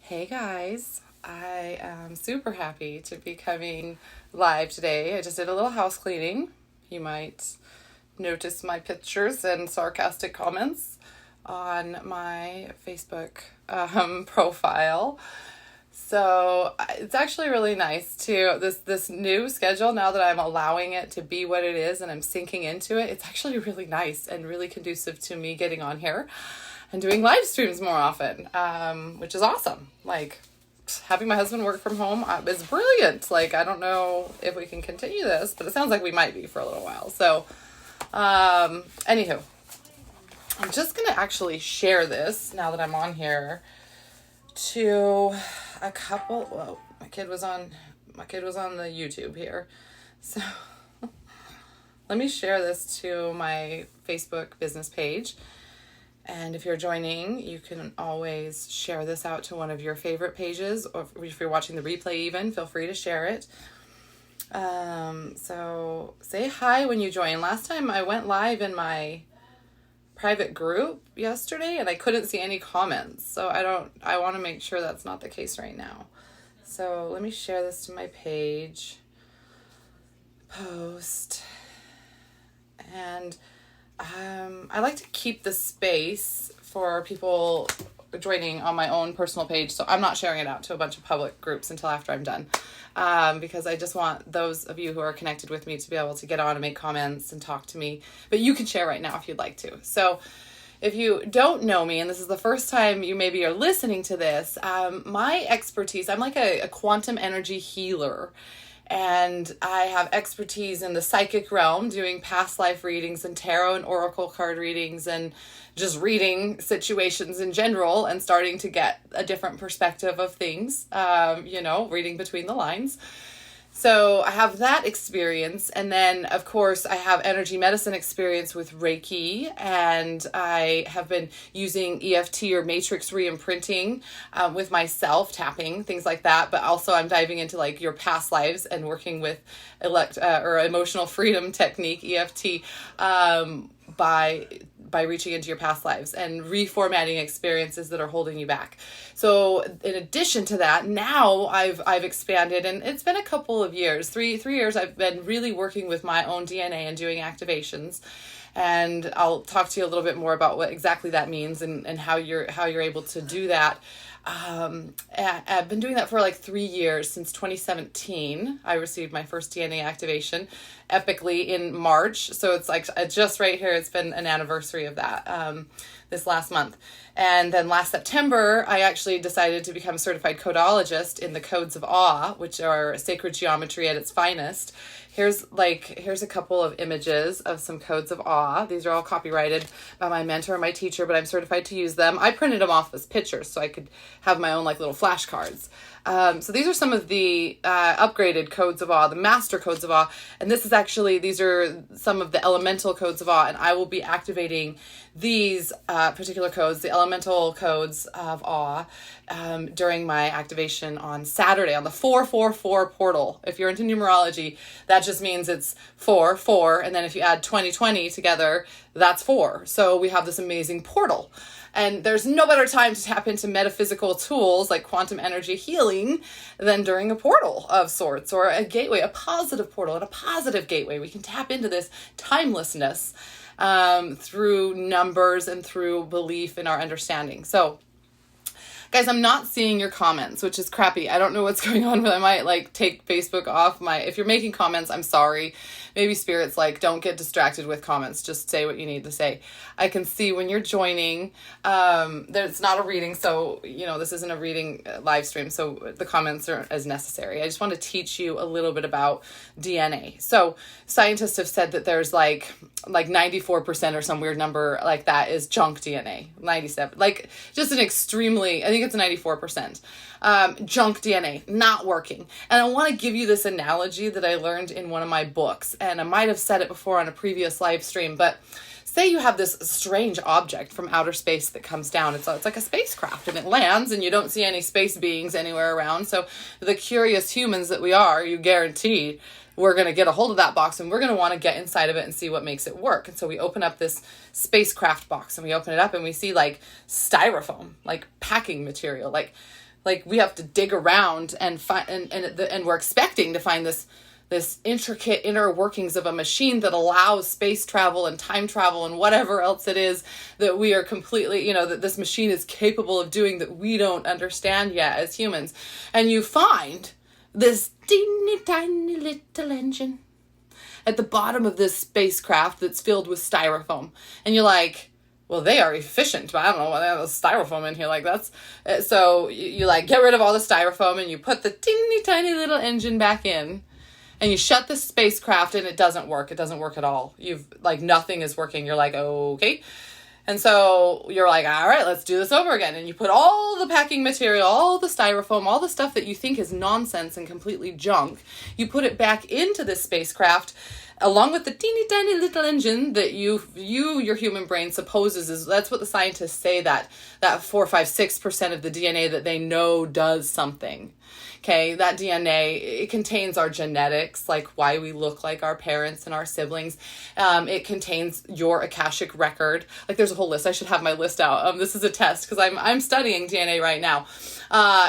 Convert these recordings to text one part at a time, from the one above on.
Hey guys, I am super happy to be coming live today. I just did a little house cleaning. You might notice my pictures and sarcastic comments on my Facebook profile. So it's actually really nice to this new schedule now that I'm allowing it to be what it is and I'm sinking into it. It's actually really nice and really conducive to me getting on here and doing live streams more often, which is awesome. Like, having my husband work from home is brilliant. Like, I don't know if we can continue this, but it sounds like we might be for a little while. So, anywho, I'm just going to actually share this now that I'm on here to a couple. Well, my kid was on the YouTube here. So, let me share this to my Facebook business page. And if you're joining, you can always share this out to one of your favorite pages, or if you're watching the replay even, feel free to share it. So say hi when you join. Last time I went live in my private group yesterday and I couldn't see any comments. So I want to make sure that's not the case right now. So let me share this to my page. Post. And I like to keep the space for people joining on my own personal page, so I'm not sharing it out to a bunch of public groups until after I'm done, because I just want those of you who are connected with me to be able to get on and make comments and talk to me, but you can share right now if you'd like to. So if you don't know me, and this is the first time you maybe are listening to this, my expertise, I'm like a quantum energy healer. And I have expertise in the psychic realm, doing past life readings and tarot and oracle card readings and just reading situations in general and starting to get a different perspective of things, reading between the lines. So I have that experience. And then, of course, I have energy medicine experience with Reiki. And I have been using EFT or matrix re-imprinting with myself, tapping, things like that. But also I'm diving into like your past lives and working with emotional freedom technique, EFT, by reaching into your past lives and reformatting experiences that are holding you back. So in addition to that, now I've expanded, and it's been a couple of years, three years I've been really working with my own DNA and doing activations. And I'll talk to you a little bit more about what exactly that means and how you're able to do that. I've been doing that for like 3 years. Since 2017 I received my first DNA activation epically in March, so it's like just right here, it's been an anniversary of that this last month. And then last September I actually decided to become a certified codologist in the codes of awe, which are sacred geometry at its finest. Here's a couple of images of some codes of awe. These are all copyrighted by my mentor and my teacher, but I'm certified to use them. I printed them off as pictures so I could have my own like little flashcards. So these are some of the upgraded codes of awe, the master codes of awe. And these are some of the elemental codes of awe. And I will be activating these particular codes, the elemental codes of awe, during my activation on Saturday on the 444 portal. If you're into numerology, that just means it's 4, and then if you add 2020 together, that's 4. So we have this amazing portal. And there's no better time to tap into metaphysical tools like quantum energy healing than during a portal of sorts, or a gateway, a positive portal and a positive gateway. We can tap into this timelessness through numbers and through belief in our understanding. So guys, I'm not seeing your comments, which is crappy. I don't know what's going on, but I might take Facebook off if you're making comments, I'm sorry. Maybe Spirit's don't get distracted with comments. Just say what you need to say. I can see when you're joining, there's not a reading. So, this isn't a reading live stream. So the comments aren't as necessary. I just want to teach you a little bit about DNA. So scientists have said that there's like 94% or some weird number like that is junk DNA. 97, just an extremely, I think it's 94%. Junk DNA, not working. And I want to give you this analogy that I learned in one of my books. And I might have said it before on a previous live stream, but say you have this strange object from outer space that comes down. It's like a spacecraft, and it lands and you don't see any space beings anywhere around. So the curious humans that we are, you guarantee we're going to get a hold of that box and we're going to want to get inside of it and see what makes it work. And so we open up this spacecraft box and we open it up and we see styrofoam, packing material, Like we have to dig around and find, and we're expecting to find this intricate inner workings of a machine that allows space travel and time travel and whatever else it is that we are completely, that this machine is capable of doing that we don't understand yet as humans. And you find this teeny tiny little engine at the bottom of this spacecraft that's filled with styrofoam. And you're like, well, they are efficient, but I don't know why they have styrofoam in here. Like that's, so you like get rid of all the styrofoam and you put the teeny tiny little engine back in. And you shut the spacecraft and it doesn't work. It doesn't work at all. You've like nothing is working. You're like, okay. And so you're like, all right, let's do this over again. And you put all the packing material, all the styrofoam, all the stuff that you think is nonsense and completely junk. You put it back into this spacecraft along with the teeny tiny little engine that your human brain supposes is, that's what the scientists say, that 4, 5, 6% of the DNA that they know does something. Okay, that DNA, it contains our genetics, like why we look like our parents and our siblings. It contains your Akashic record. Like there's a whole list. I should have my list out. This is a test because I'm studying DNA right now.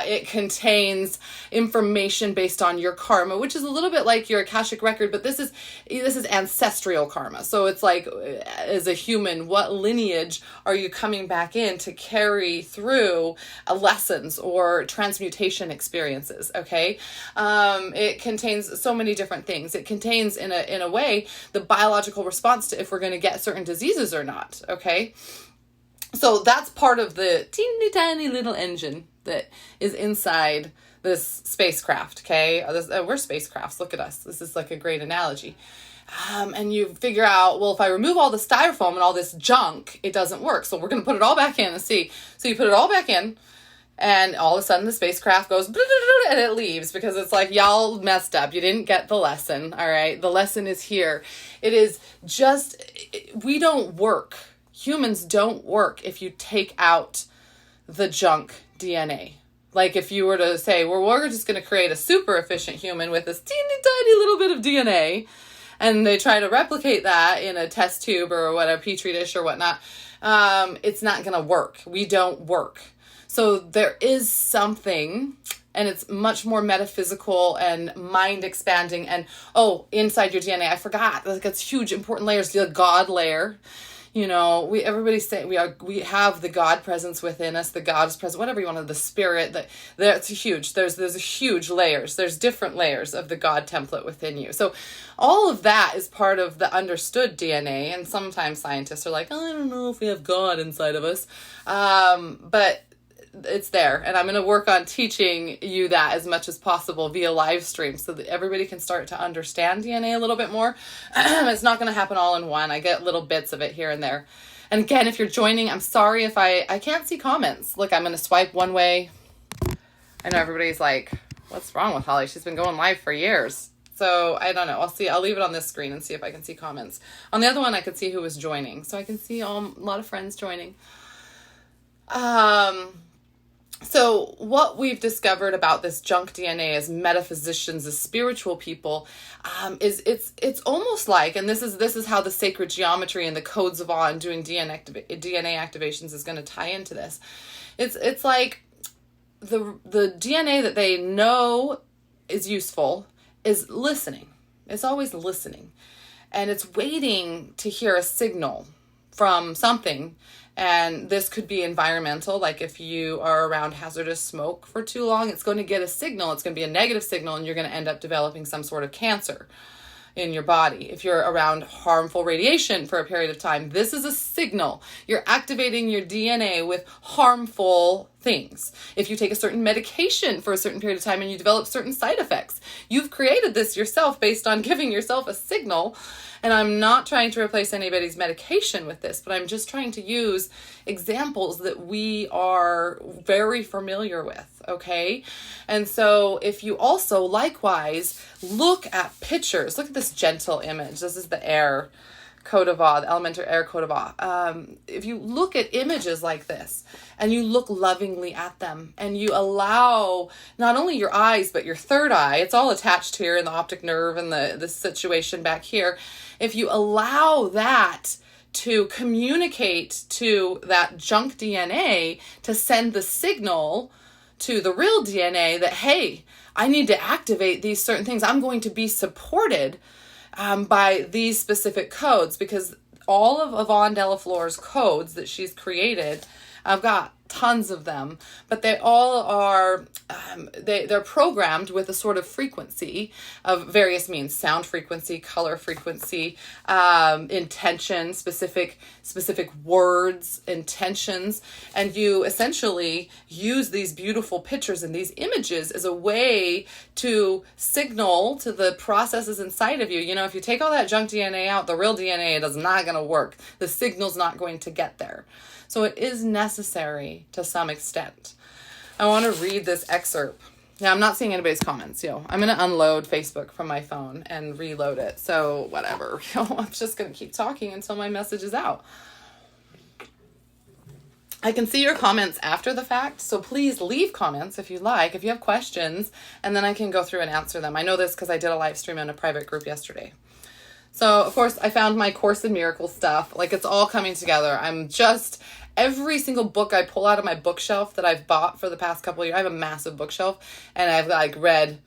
It contains information based on your karma, which is a little bit like your Akashic record, but this is ancestral karma. So it's like, as a human, what lineage are you coming back in to carry through lessons or transmutation experiences? Okay. It contains so many different things. It contains in a way the biological response to if we're going to get certain diseases or not. Okay. So that's part of the teeny tiny little engine that is inside this spacecraft. Okay. We're spacecrafts. Look at us. This is like a great analogy. And you figure out, well, if I remove all the styrofoam and all this junk, it doesn't work. So we're going to put it all back in and see. So you put it all back in. And all of a sudden the spacecraft goes and it leaves because it's like, y'all messed up. You didn't get the lesson. All right. The lesson is here. It is just, we don't work. Humans don't work if you take out the junk DNA. Like if you were to say, well, we're just going to create a super efficient human with this teeny tiny little bit of DNA. And they try to replicate that in a test tube or whatever, petri dish or whatnot. It's not going to work. We don't work. So there is something, and it's much more metaphysical and mind expanding. And inside your DNA, I forgot. Like it's huge, important layers. The God layer, everybody say we have the God presence within us. The God is present, whatever you want, the spirit. That's huge. There's a huge layers. There's different layers of the God template within you. So all of that is part of the understood DNA. And sometimes scientists are like, I don't know if we have God inside of us, but it's there. And I'm going to work on teaching you that as much as possible via live stream so that everybody can start to understand DNA a little bit more. It's not going to happen all in one. I get little bits of it here and there. And again, if you're joining, I'm sorry if I can't see comments. Look, I'm going to swipe one way. I know everybody's like, what's wrong with Holly? She's been going live for years. So I don't know. I'll leave it on this screen and see if I can see comments. On the other one, I could see who was joining. So I can see a lot of friends joining. So what we've discovered about this junk DNA as metaphysicians, as spiritual people, is it's almost like, and this is how the sacred geometry and the codes of awe and doing DNA activations is going to tie into this. It's like the DNA that they know is useful is listening. It's always listening, and it's waiting to hear a signal from something. And this could be environmental, like if you are around hazardous smoke for too long, it's going to get a signal. It's going to be a negative signal, and you're going to end up developing some sort of cancer in your body. If you're around harmful radiation for a period of time, this is a signal. You're activating your DNA with harmful things. If you take a certain medication for a certain period of time and you develop certain side effects, you've created this yourself based on giving yourself a signal. And I'm not trying to replace anybody's medication with this, but I'm just trying to use examples that we are very familiar with, okay? And so if you also likewise look at pictures, look at this gentle image. This is the air code of awe, the elemental air code of awe. If you look at images like this and you look lovingly at them and you allow not only your eyes, but your third eye, it's all attached here in the optic nerve and the situation back here. If you allow that to communicate to that junk DNA to send the signal to the real DNA that, hey, I need to activate these certain things. I'm going to be supported by these specific codes, because all of Yvonne de la Fleur's codes that she's created, I've got tons of them, but they all are, they're programmed with a sort of frequency of various means: sound frequency, color frequency, intention, specific words, intentions. And you essentially use these beautiful pictures and these images as a way to signal to the processes inside of you. You know, if you take all that junk DNA out, the real DNA is not going to work. The signal's not going to get there. So it is necessary to some extent. I want to read this excerpt. Now, I'm not seeing anybody's comments. I'm going to unload Facebook from my phone and reload it. So whatever. I'm just going to keep talking until my message is out. I can see your comments after the fact, so please leave comments if you like, if you have questions, and then I can go through and answer them. I know this because I did a live stream in a private group yesterday. So, of course, I found my Course in Miracles stuff. Like, it's all coming together. Every single book I pull out of my bookshelf that I've bought for the past couple of years, I have a massive bookshelf, and I've read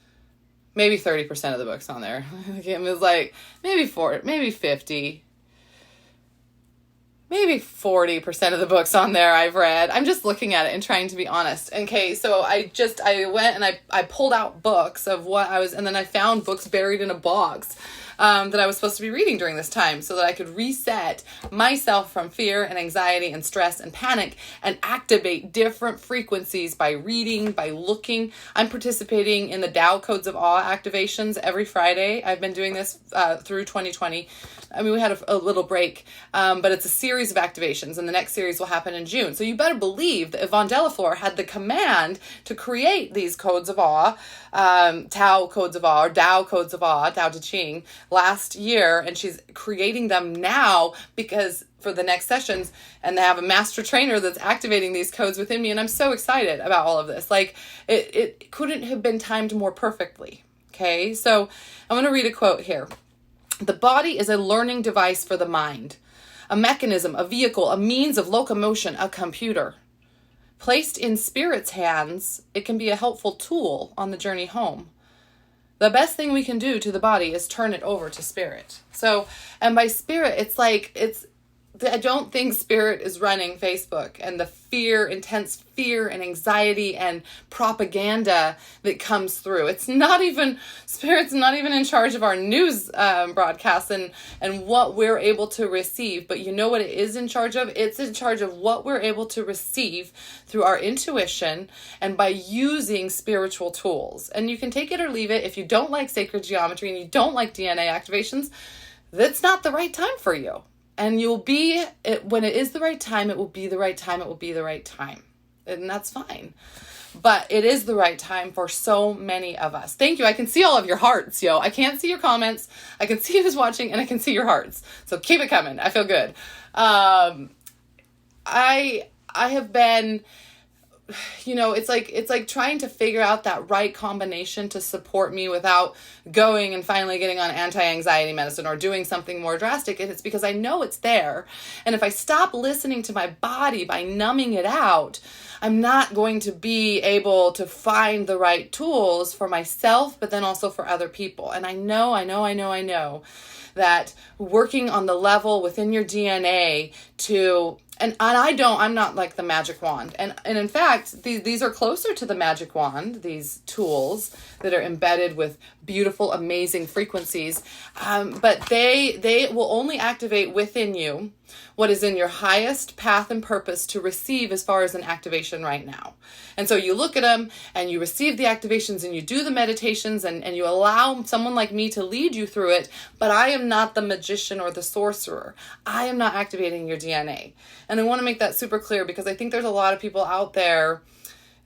maybe 30% of the books on there. It was maybe 50, maybe 40% of the books on there I've read. I'm just looking at it and trying to be honest. Okay, so I went and I pulled out books of what I was, and then I found books buried in a box that I was supposed to be reading during this time, so that I could reset myself from fear and anxiety and stress and panic and activate different frequencies by reading, by looking. I'm participating in the Tao Codes of Awe activations every Friday. I've been doing this through 2020. I mean, we had a little break, but it's a series of activations, and the next series will happen in June. So you better believe that Yvonne de la Fleur had the command to create these codes of awe, Tao Codes of Awe, or Tao Codes of Awe, Tao Te Ching, last year, and she's creating them now because for the next sessions, and they have a master trainer that's activating these codes within me, and I'm so excited about all of this. It couldn't have been timed more perfectly. Okay, so I'm going to read a quote here. The body is a learning device for the mind, a mechanism, a vehicle, a means of locomotion, a computer. Placed in spirit's hands, it can be a helpful tool on the journey home. The best thing we can do to the body is turn it over to spirit. So, and by spirit, I don't think spirit is running Facebook and the intense fear and anxiety and propaganda that comes through. Spirit's not even in charge of our news broadcasts and what we're able to receive. But you know what it is in charge of? It's in charge of what we're able to receive through our intuition and by using spiritual tools. And you can take it or leave it. If you don't like sacred geometry and you don't like DNA activations, that's not the right time for you. And when it is the right time, it will be the right time. It will be the right time. And that's fine. But it is the right time for so many of us. Thank you. I can see all of your hearts, I can't see your comments. I can see who's watching, and I can see your hearts. So keep it coming. I feel good. I have been, it's like trying to figure out that right combination to support me without going and finally getting on anti-anxiety medicine or doing something more drastic. And it's because I know it's there. And if I stop listening to my body by numbing it out, I'm not going to be able to find the right tools for myself, but then also for other people. And I know that working on the level within your DNA I'm not like the magic wand. And in fact, these are closer to the magic wand, these tools that are embedded with beautiful, amazing frequencies. But they will only activate within you what is in your highest path and purpose to receive as far as an activation right now. And so you look at them and you receive the activations and you do the meditations and you allow someone like me to lead you through it. But I am not the magician or the sorcerer. I am not activating your DNA. And I want to make that super clear because I think there's a lot of people out there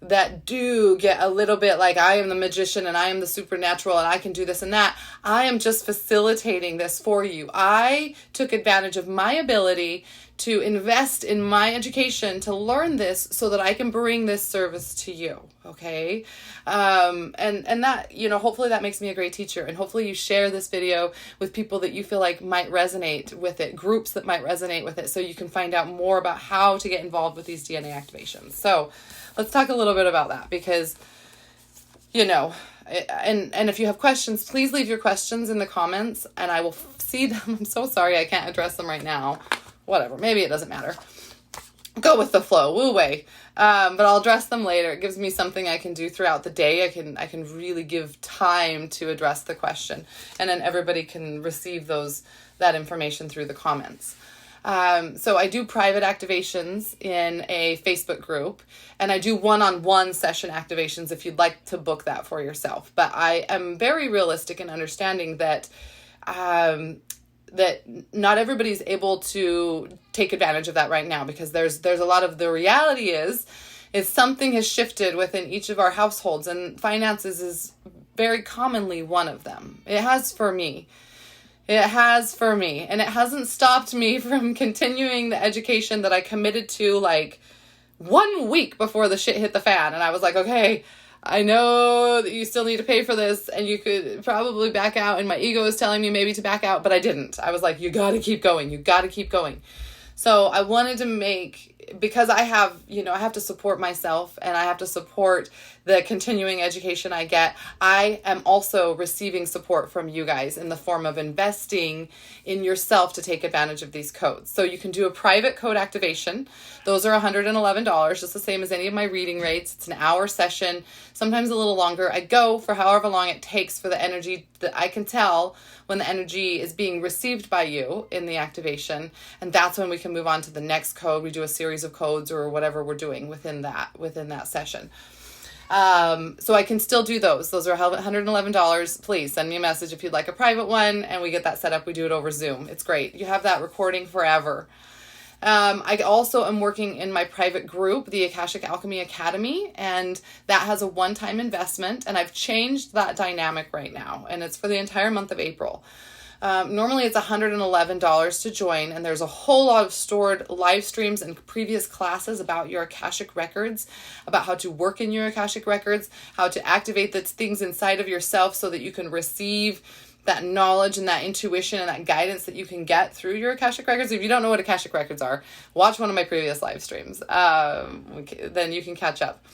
that do get a little bit like, I am the magician and I am the supernatural and I can do this and that. I am just facilitating this for you. I took advantage of my ability to invest in my education to learn this so that I can bring this service to you. Okay. And that, hopefully that makes me a great teacher, and hopefully you share this video with people that you feel like might resonate with it, groups that might resonate with it, so you can find out more about how to get involved with these DNA activations. So let's talk a little bit about that, because, you know, and if you have questions, please leave your questions in the comments and I will see them. I'm so sorry I can't address them right now. Whatever, maybe it doesn't matter. Go with the flow, woo way. But I'll address them later. It gives me something I can do throughout the day. I can really give time to address the question, and then everybody can receive that information through the comments. So I do private activations in a Facebook group, and I do one-on-one session activations if you'd like to book that for yourself. But I am very realistic in understanding that that not everybody's able to take advantage of that right now, because there's a lot of, the reality is something has shifted within each of our households, and finances is very commonly one of them. It has for me. It has for me. And it hasn't stopped me from continuing the education that I committed to like 1 week before the shit hit the fan. And I was like, okay, I know that you still need to pay for this and you could probably back out. And my ego is telling me maybe to back out, but I didn't. I was like, you got to keep going. You got to keep going. So I wanted to make, because I have to support myself and I have to support the continuing education I get. I am also receiving support from you guys in the form of investing in yourself to take advantage of these codes. So you can do a private code activation. Those are $111, just the same as any of my reading rates. It's an hour session, sometimes a little longer. I go for however long it takes for the energy that I can tell when the energy is being received by you in the activation. And that's when we can move on to the next code. We do a series of codes or whatever we're doing within that session. So I can still do those. Those are $111. Please send me a message if you'd like a private one, and we get that set up. We do it over Zoom. It's great. You have that recording forever. I also am working in my private group, the Akashic Alchemy Academy, and that has a one-time investment, and I've changed that dynamic right now, and it's for the entire month of April. Normally it's $111 to join, and there's a whole lot of stored live streams and previous classes about your Akashic records, about how to work in your Akashic records, how to activate the things inside of yourself so that you can receive that knowledge and that intuition and that guidance that you can get through your Akashic records. If you don't know what Akashic records are, watch one of my previous live streams. Then you can catch up.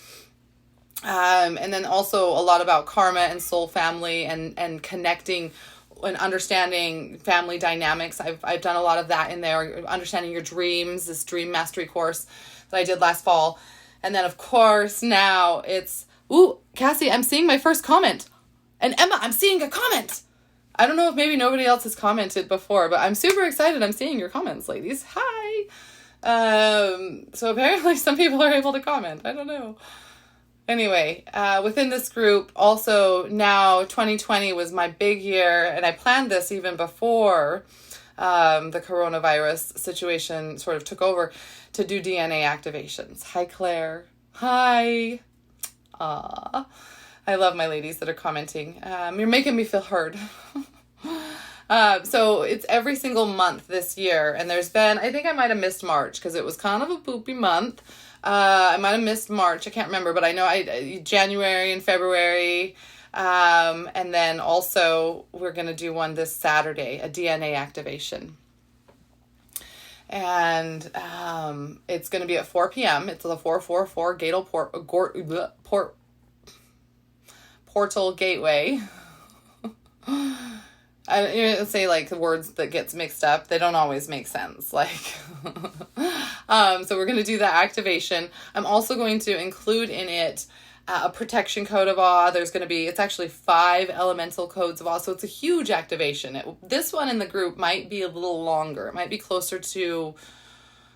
And then also a lot about karma and soul family and connecting and understanding family dynamics. I've done a lot of that in there. Understanding your dreams, this dream mastery course that I did last fall. And then of course now it's, ooh, Cassie, I'm seeing my first comment. And Emma, I'm seeing a comment. I don't know if maybe nobody else has commented before, but I'm super excited. I'm seeing your comments, ladies. Hi. So apparently some people are able to comment. I don't know. Anyway, within this group, also now 2020 was my big year, and I planned this even before the coronavirus situation sort of took over, to do DNA activations. Hi, Claire. Hi. I love my ladies that are commenting. You're making me feel heard. So it's every single month this year, and there's been, I think I might have missed March because it was kind of a poopy month. I might have missed March. I can't remember, but I know January and February. And then also we're going to do one this Saturday, a DNA activation. And it's going to be at 4 p.m. It's the 444 Portal Gateway. I say like the words that gets mixed up. They don't always make sense. Like, so we're going to do that activation. I'm also going to include in it a protection code of awe. There's going to be, it's actually 5 elemental codes of awe. So it's a huge activation. This one in the group might be a little longer. It might be closer to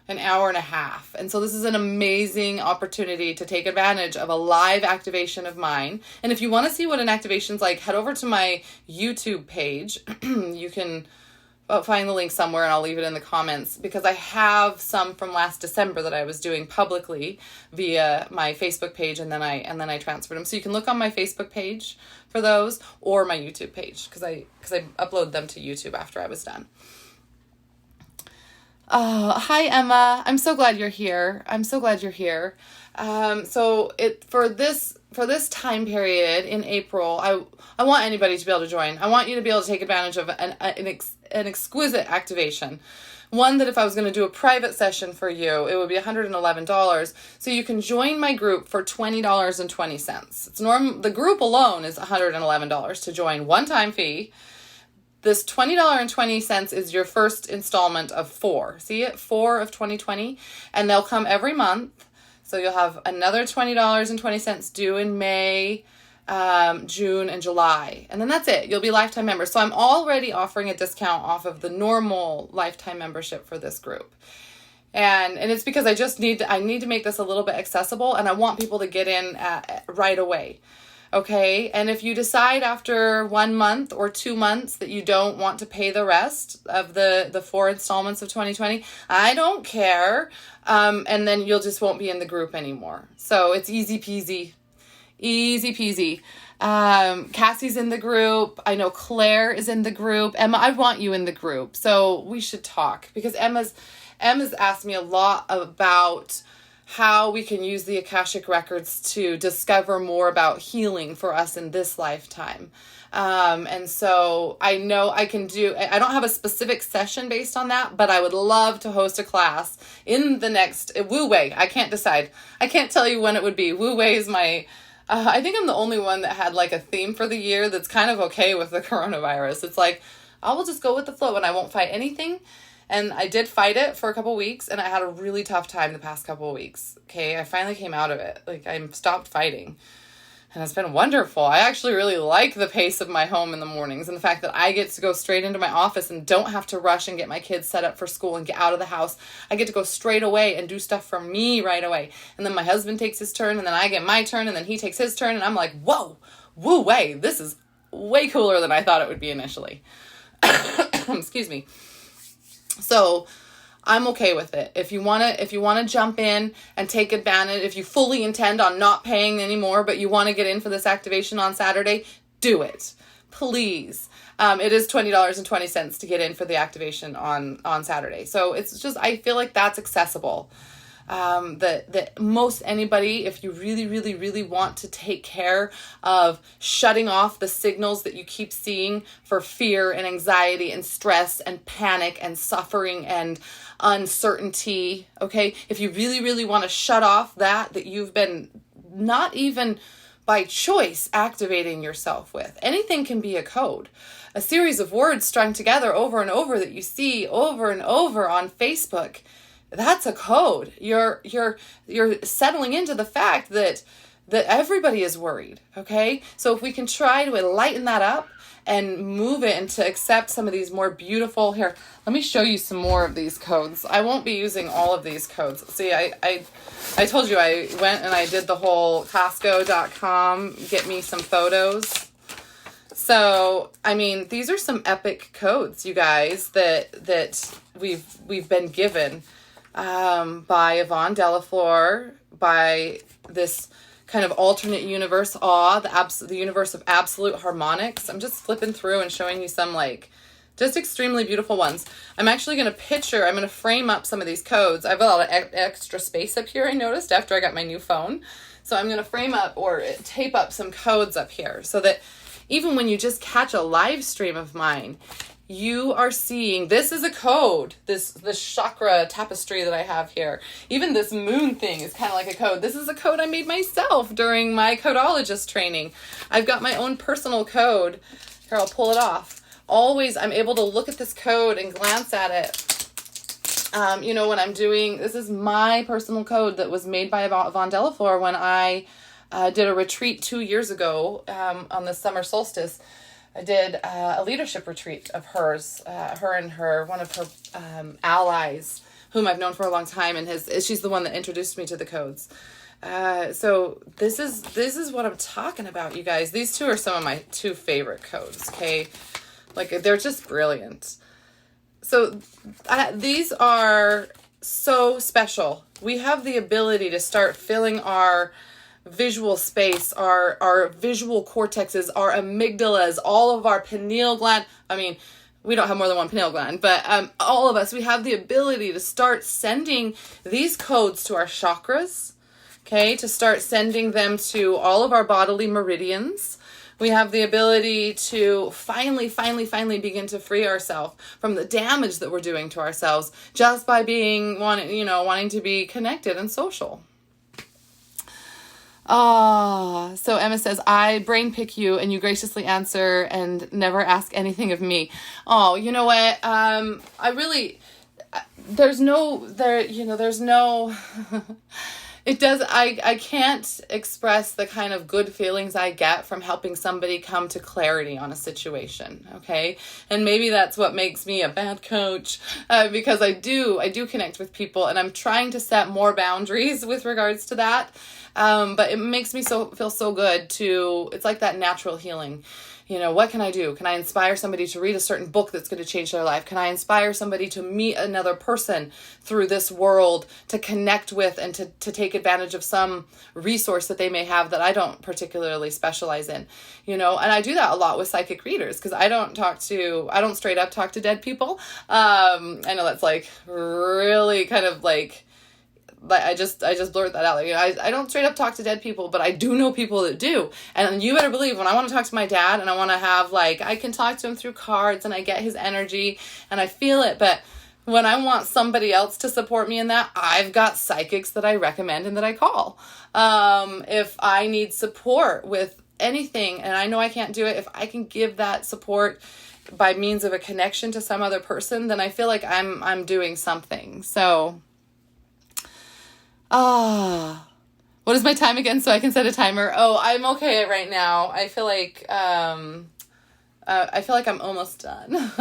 an hour and a half. And so this is an amazing opportunity to take advantage of a live activation of mine. And if you want to see what an activation's like, head over to my YouTube page. You can find the link somewhere, and I'll leave it in the comments, because I have some from last December that I was doing publicly via my Facebook page, and then I transferred them. So you can look on my Facebook page for those, or my YouTube page, because I upload them to YouTube after I was done. Hi, Emma. I'm so glad you're here. So for this time period in April, I want anybody to be able to join. I want you to be able to take advantage of an exquisite activation one that if I was going to do a private session for you, it would be $111. So you can join my group for $20.20. The group alone is $111 to join, one-time fee. This $20.20 is your first installment of 4. See it? 4 of 2020. And they'll come every month. So you'll have another $20.20 due in May, June, and July. And then that's it. You'll be lifetime members. So I'm already offering a discount off of the normal lifetime membership for this group. And it's because I need to make this a little bit accessible, and I want people to get in right away. Okay, and if you decide after 1 month or 2 months that you don't want to pay the rest of the 4 installments of 2020, I don't care. And then you'll just won't be in the group anymore. So it's easy peasy. Easy peasy. Cassie's in the group. I know Claire is in the group. Emma, I want you in the group. So we should talk, because Emma's asked me a lot about how we can use the Akashic Records to discover more about healing for us in this lifetime. And so I know I don't have a specific session based on that, but I would love to host a class in the next Wu Wei. I can't decide. I can't tell you when it would be. Wu Wei is my, I think I'm the only one that had like a theme for the year that's kind of okay with the coronavirus. It's like, I will just go with the flow and I won't fight anything. And I did fight it for a couple weeks, and I had a really tough time the past couple of weeks. Okay, I finally came out of it. Like, I stopped fighting, and it's been wonderful. I actually really like the pace of my home in the mornings, and the fact that I get to go straight into my office and don't have to rush and get my kids set up for school and get out of the house. I get to go straight away and do stuff for me right away. And then my husband takes his turn, and then I get my turn, and then he takes his turn, and I'm like, whoa, woo way, this is way cooler than I thought it would be initially. Excuse me. So I'm okay with it. If you want to jump in and take advantage, if you fully intend on not paying anymore, but you want to get in for this activation on Saturday, do it. Please. It is $20.20 to get in for the activation on Saturday. So it's just, I feel like that's accessible. That most anybody, if you really, really, really want to take care of shutting off the signals that you keep seeing for fear and anxiety and stress and panic and suffering and uncertainty, okay? If you really, really want to shut off that you've been not even by choice activating yourself with. Anything can be a code. A series of words strung together over and over that you see over and over on Facebook. That's a code. You're settling into the fact that everybody is worried, okay? So if we can try to lighten that up and move it and to accept some of these more beautiful, here, let me show you some more of these codes. I won't be using all of these codes. See, I told you I went and I did the whole Costco.com, get me some photos. So, I mean, these are some epic codes, you guys, that we've been given. By Yvonne Delafleur, by this kind of alternate universe the universe of absolute harmonics. I'm just flipping through and showing you some just extremely beautiful ones. I'm actually going to frame up some of these codes. I have a lot of extra space up here, I noticed, after I got my new phone. So I'm going to frame up or tape up some codes up here so that even when you just catch a live stream of mine, you are seeing, this is a code, this chakra tapestry that I have here. Even this moon thing is kind of like a code. This is a code I made myself during my codologist training. I've got my own personal code. Here, I'll pull it off. Always, I'm able to look at this code and glance at it. When I'm doing, this is my personal code that was made by Yvonne Delafleur when I did a retreat 2 years ago on the summer solstice. I did a leadership retreat of hers, one of her allies, whom I've known for a long time, and she's the one that introduced me to the codes. So this is what I'm talking about, you guys. These two are some of my 2 favorite codes. Okay, they're just brilliant. So these are so special. We have the ability to start filling our visual space, our visual cortexes, our amygdalas, all of our pineal gland. I mean, we don't have more than one pineal gland, but all of us, we have the ability to start sending these codes to our chakras, okay, to start sending them to all of our bodily meridians. We have the ability to finally begin to free ourselves from the damage that we're doing to ourselves just by wanting to be connected and social. So Emma says, I brain pick you and you graciously answer and never ask anything of me. Oh, you know what? I can't express the kind of good feelings I get from helping somebody come to clarity on a situation. Okay. And maybe that's what makes me a bad coach, because I do connect with people, and I'm trying to set more boundaries with regards to that. But it makes me feel so good it's like that natural healing. What can I do? Can I inspire somebody to read a certain book that's going to change their life? Can I inspire somebody to meet another person through this world, to connect with and to take advantage of some resource that they may have that I don't particularly specialize in? And I do that a lot with psychic readers, because I don't straight up talk to dead people. I know that's like really kind of like I just blurted that out. I don't straight up talk to dead people, but I do know people that do. And you better believe, when I want to talk to my dad and I want to have I can talk to him through cards and I get his energy and I feel it. But when I want somebody else to support me in that, I've got psychics that I recommend and that I call. If I need support with anything and I know I can't do it, if I can give that support by means of a connection to some other person, then I feel like I'm doing something. So what is my time again so I can set a timer? Oh, I'm okay right now. I feel like I'm almost done.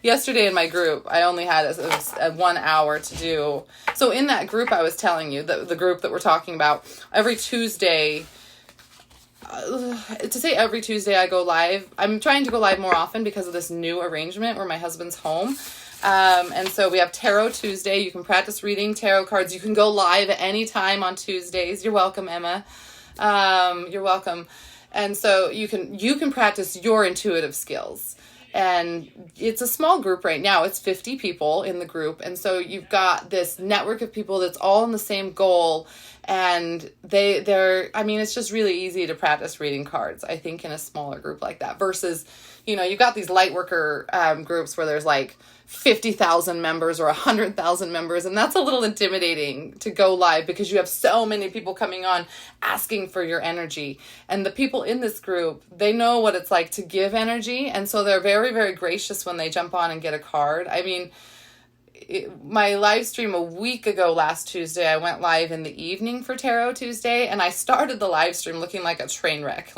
Yesterday in my group, I only had a 1 hour to do. So in that group I was telling you, the group that we're talking about, every Tuesday, to say every Tuesday I go live, I'm trying to go live more often because of this new arrangement where my husband's home. And so we have Tarot Tuesday. You can practice reading tarot cards. You can go live at any time on Tuesdays. You're welcome, Emma. You're welcome. And so you can practice your intuitive skills. And it's a small group right now. It's 50 people in the group. And so you've got this network of people that's all in the same goal. And it's just really easy to practice reading cards, I think, in a smaller group like that versus, you've got these light worker groups where there's 50,000 members or 100,000 members. And that's a little intimidating to go live because you have so many people coming on asking for your energy. And the people in this group, they know what it's like to give energy. And so they're very, very gracious when they jump on and get a card. I mean, my live stream a week ago last Tuesday, I went live in the evening for Tarot Tuesday, and I started the live stream looking like a train wreck.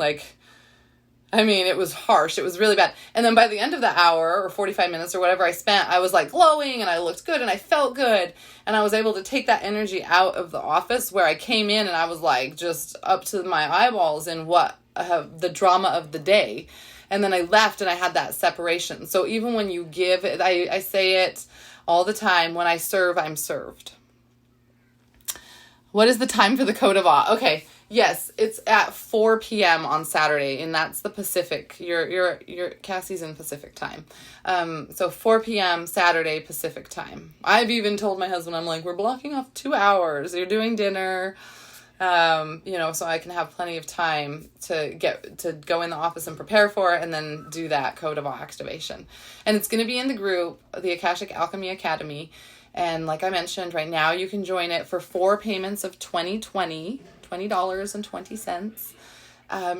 It was harsh. It was really bad. And then by the end of the hour or 45 minutes or whatever I spent, I was glowing and I looked good and I felt good. And I was able to take that energy out of the office where I came in and I was just up to my eyeballs in the drama of the day. And then I left and I had that separation. So even when you give, I say it all the time, when I serve, I'm served. What is the time for the Code of Awe? Okay. Yes, it's at 4 p.m. on Saturday, and that's the Pacific. Your Cassie's in Pacific time. So 4 p.m. Saturday Pacific time. I've even told my husband, I'm we're blocking off 2 hours. You're doing dinner, so I can have plenty of time to go in the office and prepare for it and then do that Code of Awe activation. And it's going to be in the group, the Akashic Alchemy Academy. And like I mentioned, right now you can join it for 4 payments of $20.20.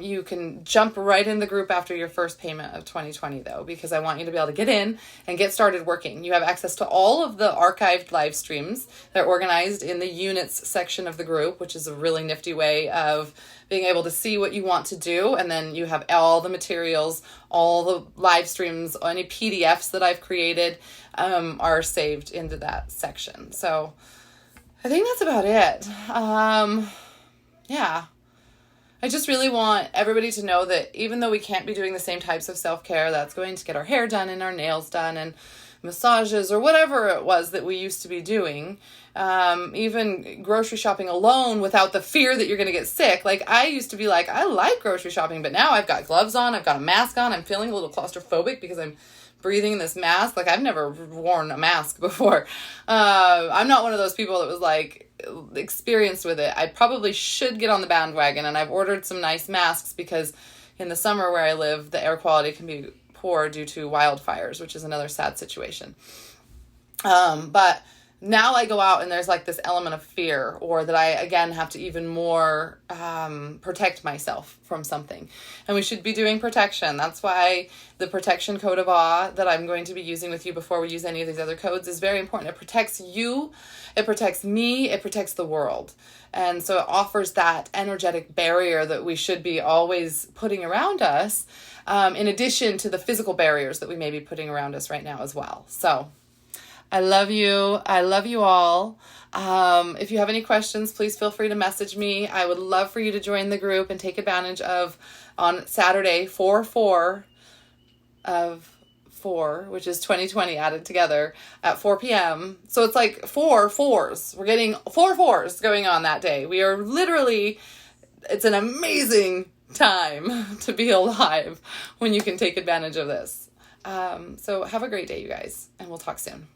You can jump right in the group after your first payment of $20.20 though, because I want you to be able to get in and get started working. You have access to all of the archived live streams. They're organized in the units section of the group, which is a really nifty way of being able to see what you want to do. And then you have all the materials, all the live streams, any PDFs that I've created are saved into that section. So I think that's about it. Yeah. I just really want everybody to know that even though we can't be doing the same types of self-care, that's going to get our hair done and our nails done and massages or whatever it was that we used to be doing, even grocery shopping alone without the fear that you're going to get sick. I used to be I like grocery shopping, but now I've got gloves on, I've got a mask on, I'm feeling a little claustrophobic because I'm breathing in this mask. I've never worn a mask before. I'm not one of those people that was experienced with it. I probably should get on the bandwagon, and I've ordered some nice masks because in the summer where I live, the air quality can be poor due to wildfires, which is another sad situation. But now I go out and there's like this element of fear, or that I again have to even more protect myself from something. And we should be doing protection. That's why the protection code of awe that I'm going to be using with you before we use any of these other codes is very important. It protects you, it protects me, it protects the world. And so it offers that energetic barrier that we should be always putting around us, in addition to the physical barriers that we may be putting around us right now as well. So I love you. I love you all. If you have any questions, please feel free to message me. I would love for you to join the group and take advantage of on Saturday, 4/4 of 4, which is 2020 added together at 4 p.m. So it's like 4 4s. We're getting 4 4s going on that day. We are literally, it's an amazing time to be alive when you can take advantage of this. So have a great day, you guys, and we'll talk soon.